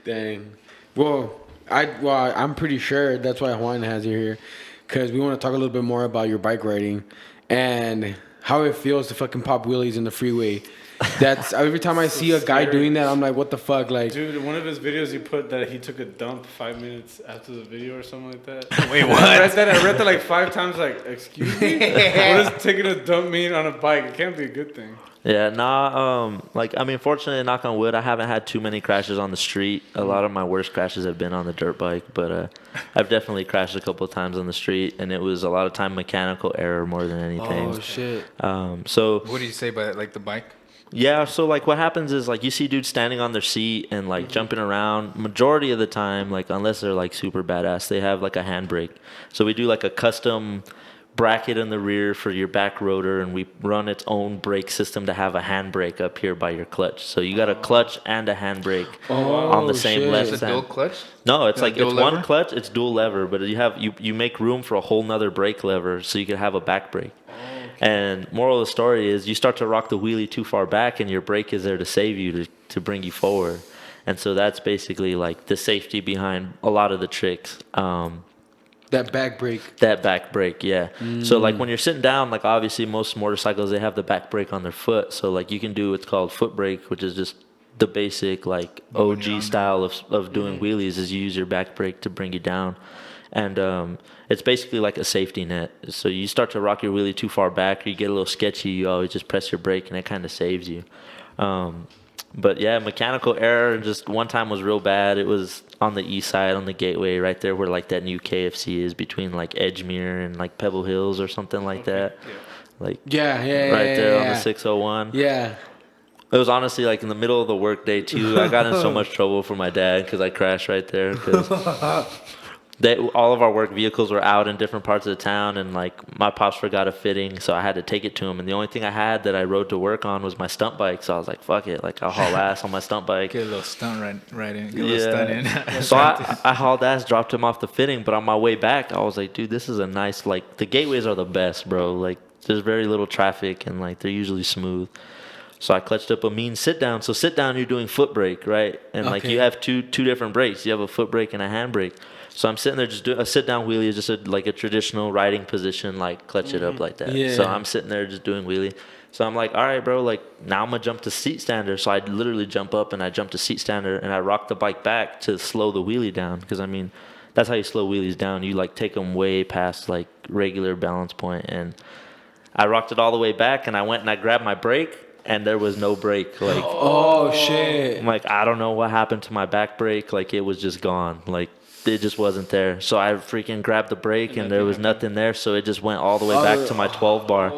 Dang. I'm pretty sure that's why Juan has you here, because we want to talk a little bit more about your bike riding and how it feels to fucking pop wheelies in the freeway. That's every time I see a guy doing that, I'm like, what the fuck, like. Dude, one of his videos he put that he took a dump 5 minutes after the video or something like that. Wait, what? I read that like 5 times. Like, excuse me, what does taking a dump mean on a bike? It can't be a good thing. Yeah, fortunately, knock on wood, I haven't had too many crashes on the street. A lot of my worst crashes have been on the dirt bike, but I've definitely crashed a couple of times on the street, and it was a lot of time mechanical error more than anything. Oh shit. So what do you say about like the bike? Yeah, so like what happens is like you see dudes standing on their seat and like jumping around. Majority of the time, like unless they're like super badass, they have like a handbrake. So we do like a custom bracket in the rear for your back rotor, and we run its own brake system to have a handbrake up here by your clutch. So you got a clutch and a handbrake on the same left It's hand. a dual clutch? No, it's like it's lever? one clutch, it's dual lever, but you make room for a whole nother brake lever so you can have a back brake. And moral of the story is you start to rock the wheelie too far back and your brake is there to save you, to bring you forward. And so that's basically like the safety behind a lot of the tricks. That back brake. That back brake, yeah. So like when you're sitting down, like obviously most motorcycles, they have the back brake on their foot. So like you can do what's called foot brake, which is just the basic like OG style of doing wheelies is you use your back brake to bring you down. And it's basically like a safety net. So you start to rock your wheelie too far back or you get a little sketchy, you always just press your brake and it kind of saves you. But yeah, mechanical error just one time was real bad. It was on the east side on the gateway right there where like that new KFC is between like Edgemere and like Pebble Hills or something like that. Like yeah, right there on the 601. Yeah. It was honestly like in the middle of the workday too. I got in so much trouble from my dad because I crashed right there. Cause all of our work vehicles were out in different parts of the town, and like my pops forgot a fitting, so I had to take it to him. And the only thing I had that I rode to work on was my stunt bike. So I was like, "Fuck it!" Like I'll haul ass on my stunt bike. Get a little stunt right in. Get a little stunt in. So I hauled ass, dropped him off the fitting. But on my way back, I was like, "Dude, this is a nice like the gateways are the best, bro. Like there's very little traffic, and like they're usually smooth." So I clutched up a mean sit down. So sit down, you're doing foot brake, right? And like you have two different brakes. You have a foot brake and a hand brake. So I'm sitting there just doing a sit down wheelie is just like a traditional riding position, like clutch it up like that. Yeah. So I'm sitting there just doing wheelie. So I'm like, all right, bro, like now I'm gonna jump to seat stander. So I literally jump up and I jump to seat stander and I rock the bike back to slow the wheelie down. Because I mean, that's how you slow wheelies down. You like take them way past like regular balance point. And I rocked it all the way back and I went and I grabbed my brake. And there was no brake. Like, oh shit! I'm like, I don't know what happened to my back brake. Like, it was just gone. Like, it just wasn't there. So I freaking grabbed the brake, and there was nothing there. So it just went all the way back to my 12 bar.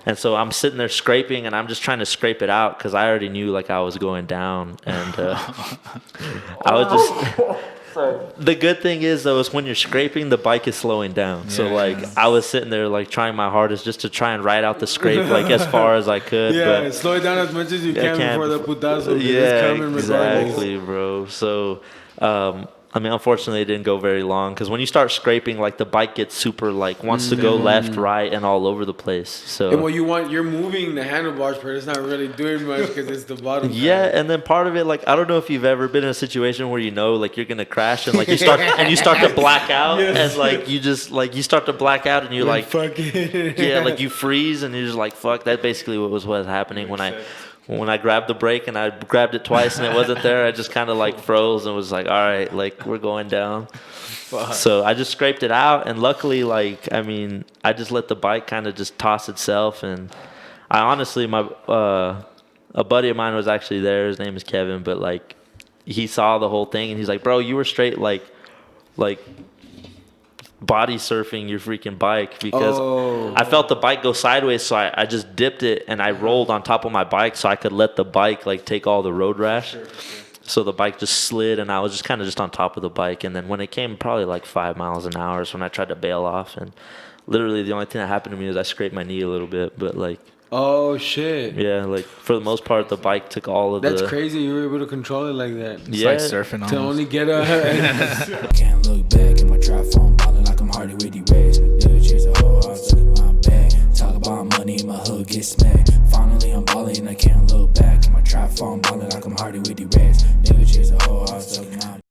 And so I'm sitting there scraping, and I'm just trying to scrape it out because I already knew like I was going down, and I was just. The good thing is though is when you're scraping, the bike is slowing down. So like I was sitting there like trying my hardest just to try and ride out the scrape like as far as I could. Yeah, but slow it down as much as you can before the putazo. Yeah, exactly, bro. So I mean, unfortunately, it didn't go very long because when you start scraping, like the bike gets super like wants to go left, right, and all over the place. So and you're moving the handlebars, but it's not really doing much because it's the bottom. Yeah, and then part of it, like I don't know if you've ever been in a situation where you know like you're gonna crash and like you start to black out and like you just like you start to black out and you're like fuck it. Yeah, like you freeze and you're just like fuck. That basically what was happening when I grabbed the brake and I grabbed it twice and it wasn't there. I just kind of like froze and was like, all right, like we're going down. So I just scraped it out. And luckily, like, I mean, I just let the bike kind of just toss itself. And I honestly, a buddy of mine was actually there. His name is Kevin. But like, he saw the whole thing and he's like, bro, you were straight like body surfing your freaking bike because I felt the bike go sideways, so I just dipped it and I rolled on top of my bike so I could let the bike like take all the road rash. Sure. So the bike just slid and I was just kind of just on top of the bike, and then when it came probably like 5 miles an hour is when I tried to bail off, and literally the only thing that happened to me is I scraped my knee a little bit, but like oh shit. Yeah, like for the most part the bike took all of That's crazy you were able to control it like that. It's like surfing almost. To only get a I can't look back in my trap phone, ballin' like I'm Hardy with the reds. Never chase a whole heart, look at my bag. Talk about money, my hood get smacked. Finally I'm ballin', I can't look back in my trap phone, ballin' like I'm Hardy. Hardy with the rest. Never chase a hoe, I was talking my